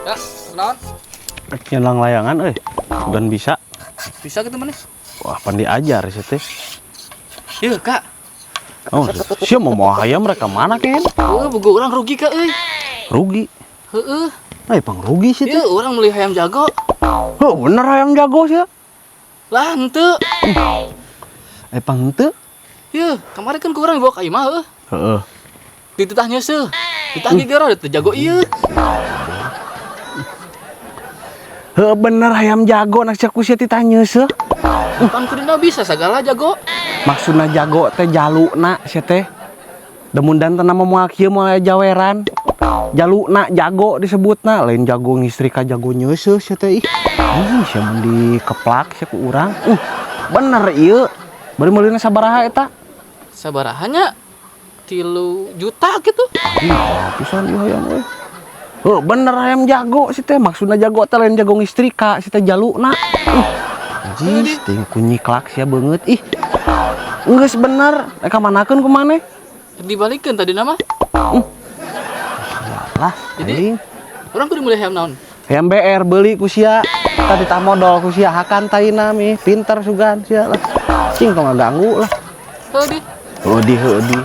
Ya, kenaon? Nyelang layangan dan bisa. Bisa gitu mana? Wah, pandi ajar sih teh. Iya, Kak. Oh, siapa mau hayam mereka mana Ken? Boga orang rugi, Kak, euy. Rugi. Heeh. Pang rugi sih Iya, teh. orang beli ayam jago. Oh, bener hayam jago sih. Lah, henteu. Pang henteu. Iya, kemarin kan kurang bawa ka imah, heuh. Heeh. Dititahnya seuh. Ditah ge gara teu jago ieu. Heuh, bener hayam jago nak cek ku sia ditanya seuh. Kan kudu bisa sagala jago. Maksudna jago teh jaluna sia teh. Demun dan teu nama moal kieu moal jaweran. Jaluna jago disebutna, lain jago ngistrika jago nyeuseuh sia teh ih. Sia mun dikeplak sia ku urang. Bener ieu. Bari meulina sabaraha eta? Sabaraha 3 juta gitu. Pisan ieu hayam euy. Heuh, bener hayam jago sih teh. Maksudna jago teh lain jago ngistrika, si teh jaluna. Jis, ting kunyiklak sia beungeut ih. Geus bener, eka manakeun ku maneh? Dibalikeun tadi nama. Lah, Jadi, orang kudu mulai hayam naon? hayam BR beuli ku sia. Tadi tah modal ku sia hakan taina mi, pinter sugan sia lah. Cing tong ngaganggu lah. Heuh di. Heuh di.